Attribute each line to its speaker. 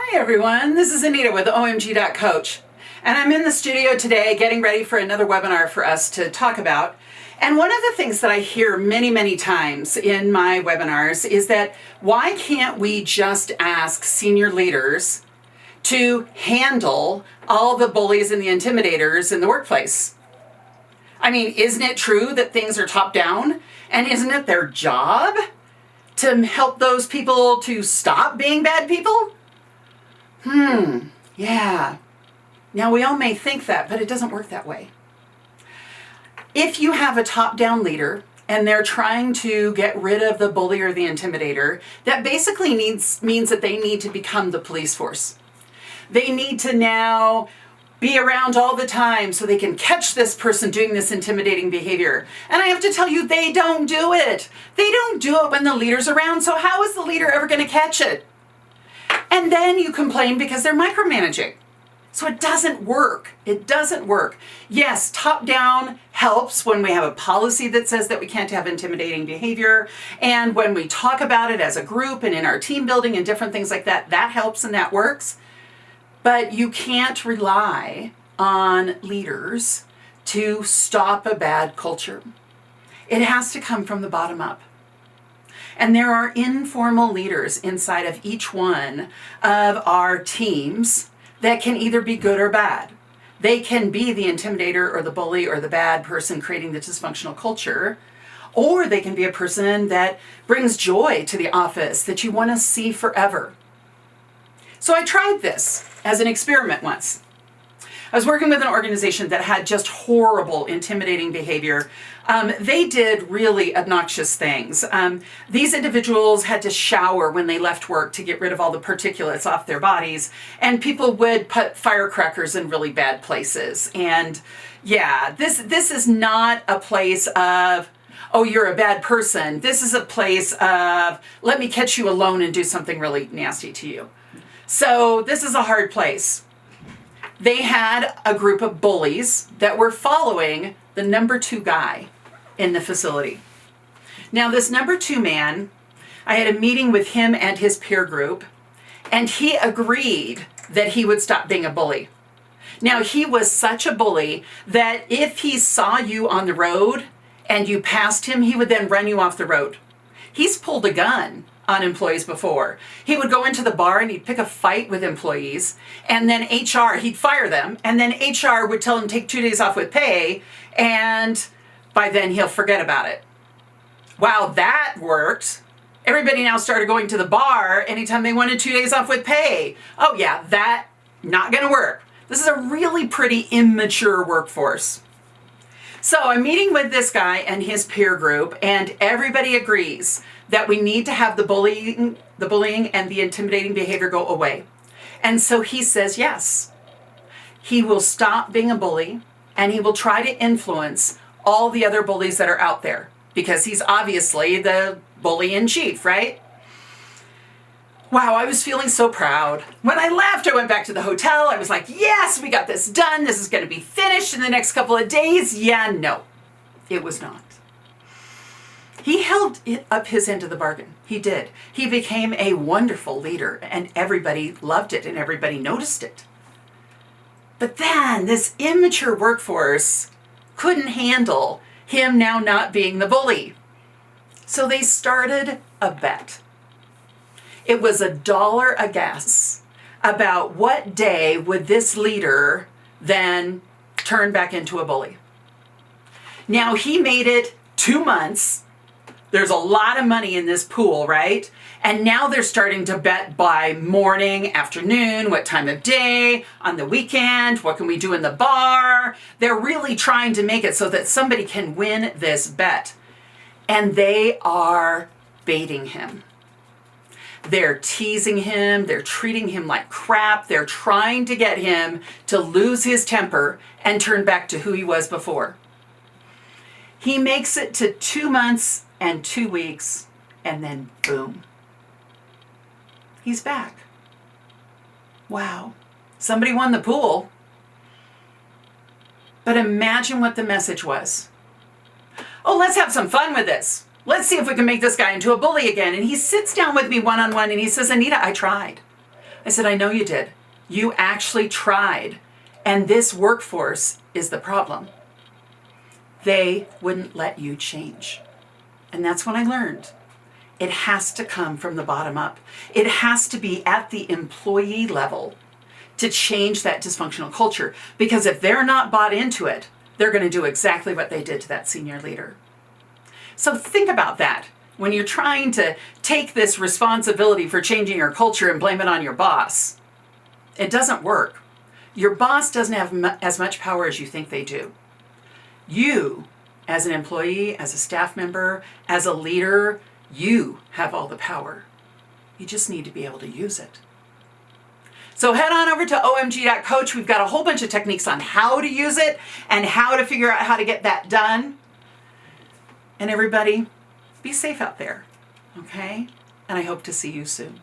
Speaker 1: Hi everyone, this is Anita with OMG.Coach, and I'm in the studio today getting ready for another webinar for us to talk about. And one of the things that I hear many times in my webinars is that why can't we just ask senior leaders to handle all the bullies and the intimidators in the workplace? I mean, isn't it true that things are top down? And isn't it their job to help those people to stop being bad people? Yeah. Now we all may think that, but it doesn't work that way. If you have a top-down leader and they're trying to get rid of the bully or the intimidator, that basically means that they need to become the police force. They need to now be around all the time so they can catch this person doing this intimidating behavior. And I have to tell you, they don't do it. They don't do it when the leader's around, so how is the leader ever going to catch it? And then you complain because they're micromanaging. So it doesn't work. It doesn't work. Yes, top-down helps when we have a policy that says that we can't have intimidating behavior. And when we talk about it as a group and in our team building and different things like that, that helps and that works. But you can't rely on leaders to stop a bad culture. It has to come from the bottom up. And there are informal leaders inside of each one of our teams that can either be good or bad. They can be the intimidator or the bully or the bad person creating the dysfunctional culture, or they can be a person that brings joy to the office that you want to see forever. So I tried this as an experiment once. I was working with an organization that had just horrible, intimidating behavior. They did really obnoxious things. These individuals had to shower when they left work to get rid of all the particulates off their bodies, and people would put firecrackers in really bad places. And yeah, this is not a place of, oh, you're a bad person. This is a place of, let me catch you alone and do something really nasty to you. So this is a hard place. They had a group of bullies that were following the number 2 guy in the facility. Now, this number 2 man, I had a meeting with him and his peer group, and he agreed that he would stop being a bully. Now, he was such a bully that if he saw you on the road and you passed him, he would then run you off the road. He's pulled a gun on employees before. He would go into the bar and he'd pick a fight with employees, and then HR, he'd fire them, and then HR would tell him to take 2 days off with pay, and by then he'll forget about it. Wow, that worked. Everybody now started going to the bar anytime they wanted 2 days off with pay. Oh yeah, that not gonna work. This is a really pretty immature workforce. So I'm meeting with this guy and his peer group, and everybody agrees that we need to have the bullying and the intimidating behavior go away. And so he says yes. He will stop being a bully, and he will try to influence all the other bullies that are out there, because he's obviously the bully in chief, right? Wow, I was feeling so proud. When I left, I went back to the hotel. I was like, yes, we got this done. This is going to be finished in the next couple of days. Yeah, no, it was not. He held up his end of the bargain. He did. He became a wonderful leader, and everybody loved it, and everybody noticed it. But then this immature workforce couldn't handle him now not being the bully. So they started a bet. It was $1 a guess about what day would this leader then turn back into a bully. Now, he made it 2 months. There's a lot of money in this pool, right? And now they're starting to bet by morning, afternoon, what time of day, on the weekend, what can we do in the bar? They're really trying to make it so that somebody can win this bet. And they are baiting him. They're teasing him. They're treating him like crap. They're trying to get him to lose his temper and turn back to who he was before. He makes it to 2 months and 2 weeks, and then boom, he's back. Wow, somebody won the pool. But imagine what the message was. Oh, let's have some fun with this. Let's see if we can make this guy into a bully again. And he sits down with me one-on-one and he says, Anita, I tried. I said, I know you did. You actually tried. And this workforce is the problem. They wouldn't let you change. And that's when I learned it has to come from the bottom up. It has to be at the employee level to change that dysfunctional culture. Because if they're not bought into it, they're going to do exactly what they did to that senior leader. So think about that. When you're trying to take this responsibility for changing your culture and blame it on your boss, it doesn't work. Your boss doesn't have as much power as you think they do. You, as an employee, as a staff member, as a leader, you have all the power. You just need to be able to use it. So head on over to omg.coach. We've got a whole bunch of techniques on how to use it and how to figure out how to get that done. And everybody, be safe out there, okay? And I hope to see you soon.